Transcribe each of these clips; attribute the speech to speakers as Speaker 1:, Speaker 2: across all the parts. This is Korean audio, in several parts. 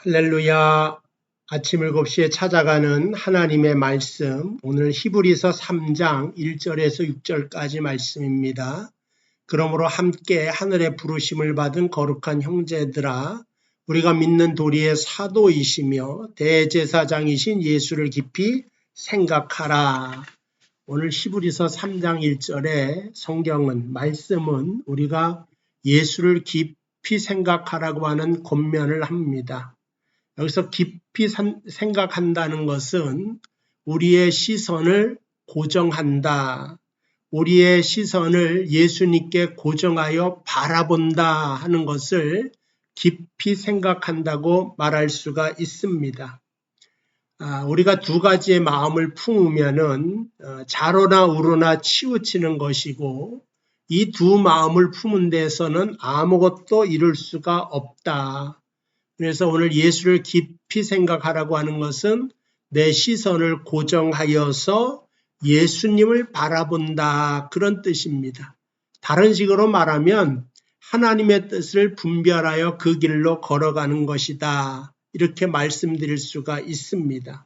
Speaker 1: 할렐루야. 아침 7시에 찾아가는 하나님의 말씀, 오늘 히브리서 3장 1절에서 6절까지 말씀입니다. 그러므로 함께 하늘의 부르심을 받은 거룩한 형제들아, 우리가 믿는 도리의 사도이시며 대제사장이신 예수를 깊이 생각하라. 오늘 히브리서 3장 1절에 말씀은 우리가 예수를 깊이 생각하라고 하는 권면을 합니다. 여기서 깊이 생각한다는 것은 우리의 시선을 고정한다. 우리의 시선을 예수님께 고정하여 바라본다 하는 것을 깊이 생각한다고 말할 수가 있습니다. 우리가 두 가지의 마음을 품으면은 좌로나 우로나 치우치는 것이고 이 두 마음을 품은 데에서는 아무것도 이룰 수가 없다. 그래서 오늘 예수를 깊이 생각하라고 하는 것은 내 시선을 고정하여서 예수님을 바라본다, 그런 뜻입니다. 다른 식으로 말하면 하나님의 뜻을 분별하여 그 길로 걸어가는 것이다, 이렇게 말씀드릴 수가 있습니다.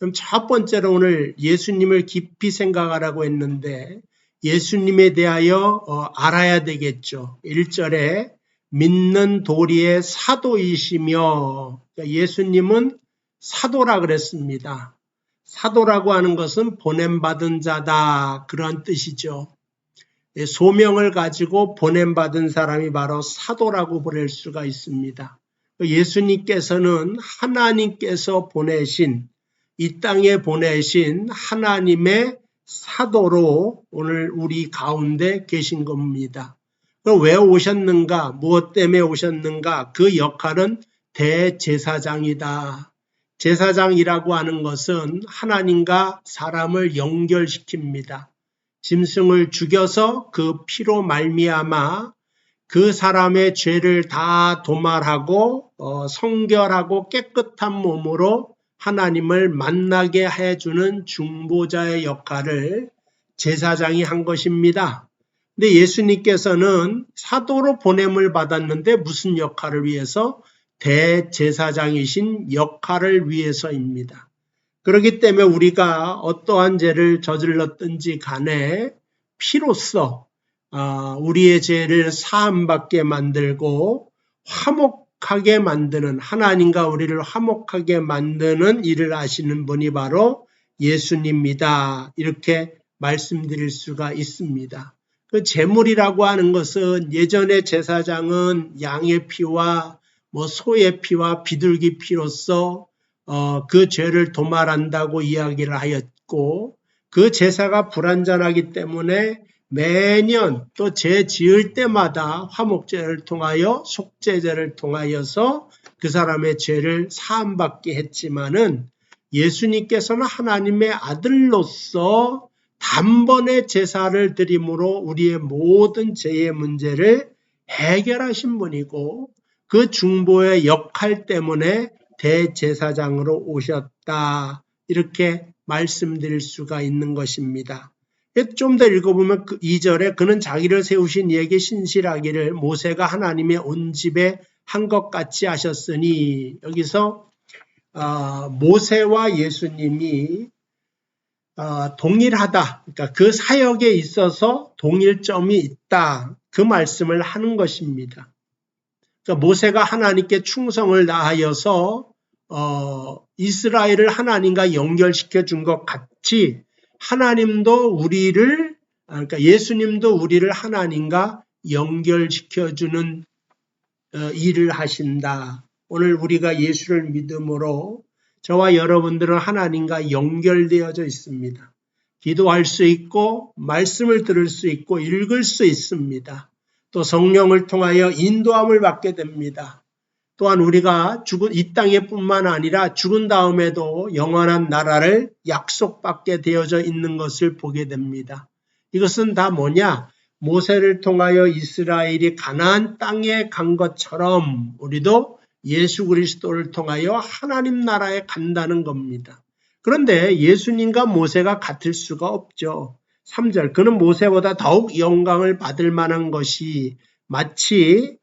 Speaker 1: 그럼 첫 번째로 오늘 예수님을 깊이 생각하라고 했는데 예수님에 대하여 알아야 되겠죠. 1절에 믿는 도리의 사도이시며, 예수님은 사도라 그랬습니다. 사도라고 하는 것은 보냄받은 자다, 그런 뜻이죠. 소명을 가지고 보냄받은 사람이 바로 사도라고 부를 수가 있습니다. 예수님께서는 하나님께서 보내신, 이 땅에 보내신 하나님의 사도로 오늘 우리 가운데 계신 겁니다. 왜 오셨는가? 무엇 때문에 오셨는가? 그 역할은 대제사장이다. 제사장이라고 하는 것은 하나님과 사람을 연결시킵니다. 짐승을 죽여서 그 피로 말미암아 그 사람의 죄를 다 도말하고 성결하고 깨끗한 몸으로 하나님을 만나게 해주는 중보자의 역할을 제사장이 한 것입니다. 근데 예수님께서는 사도로 보냄을 받았는데 무슨 역할을 위해서? 대제사장이신 역할을 위해서입니다. 그렇기 때문에 우리가 어떠한 죄를 저질렀든지 간에 피로써 우리의 죄를 사함받게 만들고 화목하게 만드는, 하나님과 우리를 화목하게 만드는 일을 하시는 분이 바로 예수님이다, 이렇게 말씀드릴 수가 있습니다. 그 제물이라고 하는 것은 예전의 제사장은 양의 피와 소의 피와 비둘기 피로서 그 죄를 도말한다고 이야기를 하였고, 그 제사가 불완전하기 때문에 매년 또 죄 지을 때마다 화목제를 통하여 속죄제를 통하여서 그 사람의 죄를 사함받게 했지만은 예수님께서는 하나님의 아들로서 단번에 제사를 드림으로 우리의 모든 죄의 문제를 해결하신 분이고, 그 중보의 역할 때문에 대제사장으로 오셨다, 이렇게 말씀드릴 수가 있는 것입니다. 좀 더 읽어보면 2절에 그는 자기를 세우신 이에게 신실하기를 모세가 하나님의 온 집에 한 것 같이 하셨으니, 여기서 모세와 예수님이 동일하다, 그러니까 그 사역에 있어서 동일점이 있다, 그 말씀을 하는 것입니다. 그러니까 모세가 하나님께 충성을 다하여서 이스라엘을 하나님과 연결시켜 준 것 같이 하나님도 우리를, 그러니까 예수님도 우리를 하나님과 연결시켜 주는 일을 하신다. 오늘 우리가 예수를 믿음으로 저와 여러분들은 하나님과 연결되어져 있습니다. 기도할 수 있고 말씀을 들을 수 있고 읽을 수 있습니다. 또 성령을 통하여 인도함을 받게 됩니다. 또한 우리가 이 땅에 뿐만 아니라 죽은 다음에도 영원한 나라를 약속받게 되어져 있는 것을 보게 됩니다. 이것은 다 뭐냐? 모세를 통하여 이스라엘이 가나안 땅에 간 것처럼 우리도 예수 그리스도를 통하여 하나님 나라에 간다는 겁니다. 그런데 예수님과 모세가 같을 수가 없죠. 3절, 그는 모세보다 더욱 영광을 받을 만한 것이 마치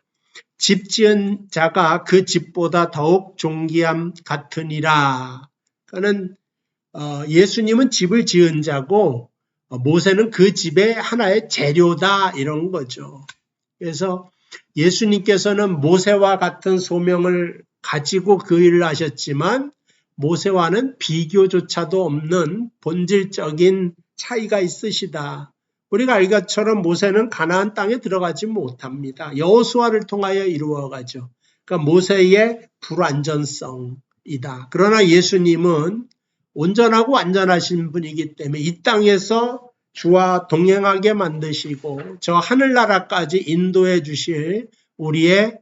Speaker 1: 집 지은 자가 그 집보다 더욱 존귀함 같으니라. 그는 예수님은 집을 지은 자고 모세는 그 집의 하나의 재료다 이런 거죠. 그래서 예수님께서는 모세와 같은 소명을 가지고 그 일을 하셨지만 모세와는 비교조차도 없는 본질적인 차이가 있으시다. 우리가 알 것처럼 모세는 가나안 땅에 들어가지 못합니다. 여호수아를 통하여 이루어가죠. 그러니까 모세의 불완전성이다. 그러나 예수님은 온전하고 완전하신 분이기 때문에 이 땅에서 주와 동행하게 만드시고 저 하늘나라까지 인도해 주실 우리의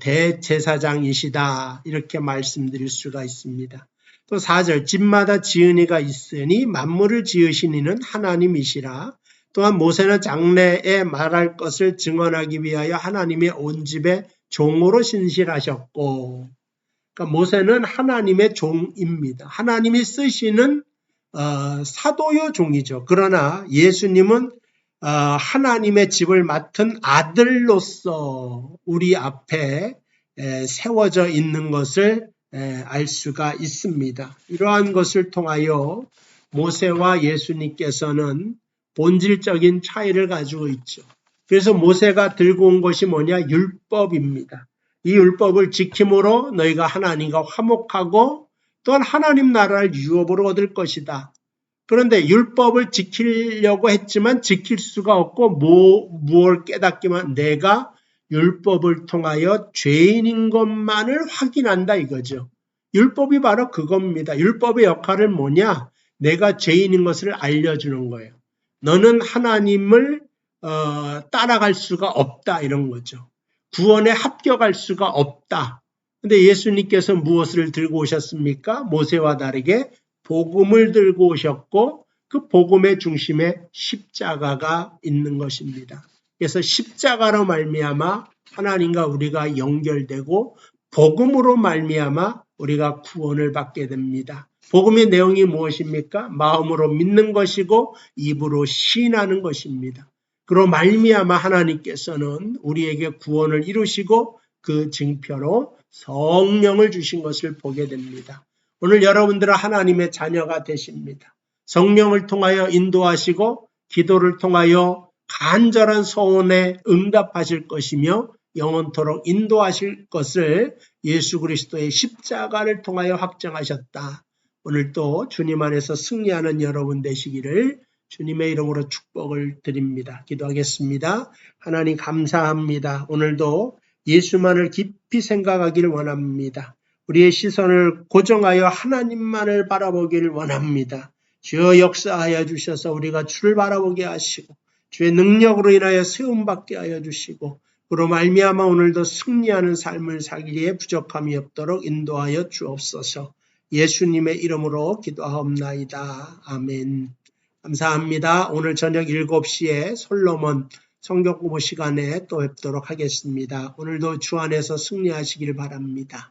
Speaker 1: 대제사장이시다. 이렇게 말씀드릴 수가 있습니다. 또 4절 집마다 지은이가 있으니 만물을 지으신 이는 하나님이시라. 또한 모세는 장래에 말할 것을 증언하기 위하여 하나님의 온 집의 종으로 신실하셨고, 그러니까 모세는 하나님의 종입니다. 하나님이 쓰시는 사도요 종이죠. 그러나 예수님은 하나님의 집을 맡은 아들로서 우리 앞에 세워져 있는 것을 알 수가 있습니다. 이러한 것을 통하여 모세와 예수님께서는 본질적인 차이를 가지고 있죠. 그래서 모세가 들고 온 것이 뭐냐? 율법입니다. 이 율법을 지킴으로 너희가 하나님과 화목하고 또한 하나님 나라를 유업으로 얻을 것이다. 그런데 율법을 지키려고 했지만 지킬 수가 없고 무엇을 깨닫기만 내가 율법을 통하여 죄인인 것만을 확인한다 이거죠. 율법이 바로 그겁니다. 율법의 역할은 뭐냐? 내가 죄인인 것을 알려주는 거예요. 너는 하나님을 따라갈 수가 없다 이런 거죠. 구원에 합격할 수가 없다. 근데 예수님께서 무엇을 들고 오셨습니까? 모세와 다르게 복음을 들고 오셨고 그 복음의 중심에 십자가가 있는 것입니다. 그래서 십자가로 말미암아 하나님과 우리가 연결되고 복음으로 말미암아 우리가 구원을 받게 됩니다. 복음의 내용이 무엇입니까? 마음으로 믿는 것이고 입으로 시인하는 것입니다. 그로 말미암아 하나님께서는 우리에게 구원을 이루시고 그 증표로 성령을 주신 것을 보게 됩니다. 오늘 여러분들은 하나님의 자녀가 되십니다. 성령을 통하여 인도하시고 기도를 통하여 간절한 소원에 응답하실 것이며 영원토록 인도하실 것을 예수 그리스도의 십자가를 통하여 확정하셨다. 오늘도 주님 안에서 승리하는 여러분 되시기를 주님의 이름으로 축복을 드립니다. 기도하겠습니다. 하나님 감사합니다. 오늘도 예수만을 깊이 생각하기를 원합니다. 우리의 시선을 고정하여 하나님만을 바라보기를 원합니다. 주여 역사하여 주셔서 우리가 주를 바라보게 하시고 주의 능력으로 인하여 세움받게 하여 주시고 그로 말미암아 오늘도 승리하는 삶을 살기에 부족함이 없도록 인도하여 주옵소서. 예수님의 이름으로 기도하옵나이다. 아멘. 감사합니다. 오늘 저녁 7시에 솔로몬 성경 공부 시간에 또 뵙도록 하겠습니다. 오늘도 주 안에서 승리하시길 바랍니다.